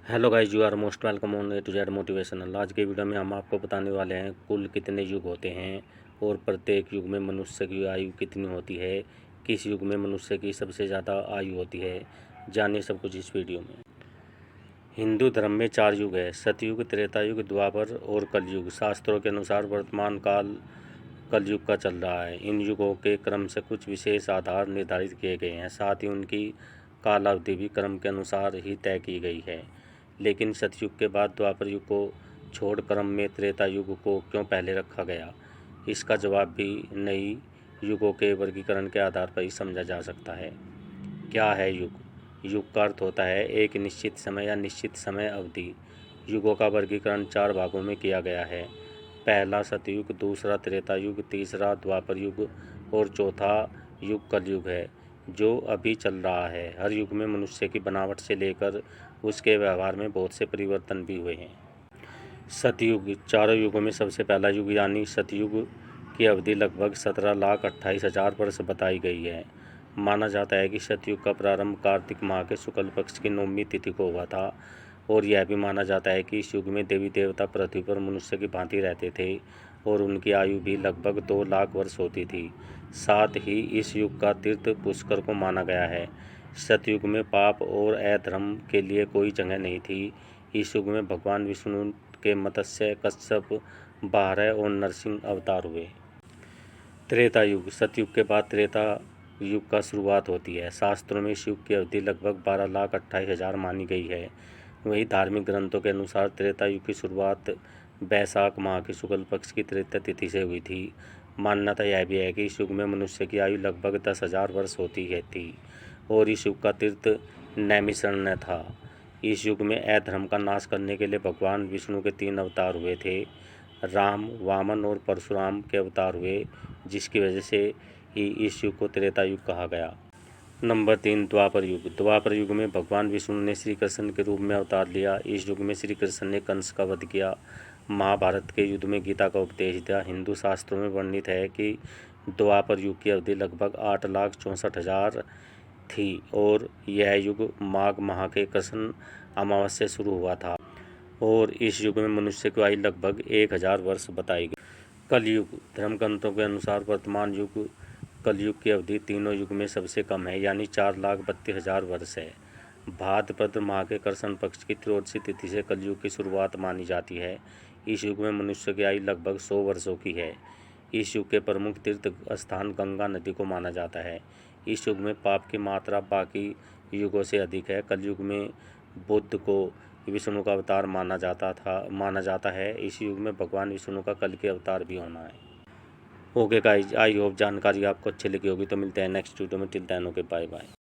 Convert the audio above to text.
Hello guys, you are most welcome on A to Z motivational. आज के video में हम आपको बताने वाले हैं कुल कितने युग होते हैं और प्रत्येक युग में मनुष्य की आयु कितनी होती है, किस युग में मनुष्य की सबसे ज़्यादा आयु होती है। जानिए सब कुछ इस वीडियो में। हिंदू धर्म में 4 युग है: सतयुग, त्रेता युग, द्वापर और कलयुग। शास्त्रों के अनुसार वर्तमान काल कलयुग का चल रहा है। इन युगों के क्रम से कुछ विशेष आधार निर्धारित किए गए हैं, साथ ही उनकी कालावधि भी क्रम के अनुसार ही तय की गई है। लेकिन सतयुग के बाद द्वापर युग को छोड़ क्रम में त्रेता युग को क्यों पहले रखा गया, इसका जवाब भी नई युगों के वर्गीकरण के आधार पर ही समझा जा सकता है। क्या है युग? युग का अर्थ होता है एक निश्चित समय या निश्चित समय अवधि। युगों का वर्गीकरण 4 भागों में किया गया है। पहला सतयुग, दूसरा त्रेता युग, तीसरा द्वापर युग और चौथा युग कलयुग है, जो अभी चल रहा है। हर युग में मनुष्य की बनावट से लेकर उसके व्यवहार में बहुत से परिवर्तन भी हुए हैं। सतयुग चारों युगों में सबसे पहला युग यानी सतयुग की अवधि लगभग 17,28,000 वर्ष बताई गई है। माना जाता है कि सतयुग का प्रारंभ कार्तिक माह के शुक्ल पक्ष की 9वीं तिथि को हुआ था और यह भी माना जाता है कि इस युग में देवी देवता पृथ्वी पर मनुष्य की भांति रहते थे और उनकी आयु भी लगभग 2 लाख वर्ष होती थी। साथ ही इस युग का तीर्थ पुष्कर को माना गया है। सतयुग में पाप और अधर्म के लिए कोई जगह नहीं थी। इस युग में भगवान विष्णु के मत्स्य, कश्यप, बारह और नरसिंह अवतार हुए। त्रेता युग सतयुग के बाद त्रेता युग का शुरुआत होती है। शास्त्रों में इस युग की अवधि लगभग 12,28,000 मानी गई है। वहीं धार्मिक ग्रंथों के अनुसार त्रेता युग की शुरुआत बैसाख माह की शुक्ल पक्ष की तृतीया तिथि से हुई थी। मान्यता यह भी है कि इस युग में मनुष्य की आयु लगभग 10,000 वर्ष होती है थी और इस युग का तीर्थ नैमिषारण्य था। इस युग में अधर्म का नाश करने के लिए भगवान विष्णु के 3 अवतार हुए थे। राम, वामन और परशुराम के अवतार हुए, जिसकी वजह से ही इस युग को त्रेता युग कहा गया। नंबर 3, द्वापर युग। द्वापर युग में भगवान विष्णु ने श्री कृष्ण के रूप में अवतार लिया। इस युग में श्री कृष्ण ने कंस का वध किया, महाभारत के युद्ध में गीता का उपदेश दिया। हिंदू शास्त्रों में वर्णित है कि द्वापर युग की अवधि लगभग 8,64,000 थी और यह युग माघ माह के कृष्ण अमावस्या से शुरू हुआ था और इस युग में मनुष्य की आयु लगभग 1,000 वर्ष बताई गई। कलयुग धर्म ग्रंथों के अनुसार वर्तमान युग कलयुग की अवधि तीनों युग में सबसे कम है, यानी 4,32,000 वर्ष है। भाद्रपद माह के कृष्ण पक्ष की त्रयोदशी तिथि से कलयुग की शुरुआत मानी जाती है। इस युग में मनुष्य की आयु लगभग 100 वर्षों की है। इस युग के प्रमुख तीर्थ स्थान गंगा नदी को माना जाता है। इस युग में पाप की मात्रा बाकी युगों से अधिक है। कलयुग में बुद्ध को विष्णु का अवतार माना जाता है। इस युग में भगवान विष्णु का कल के अवतार भी होना है। ओके गाइज, आई होप जानकारी आपको अच्छी लगी होगी। तो मिलते हैं नेक्स्ट वीडियो में। Till then okay, bye bye.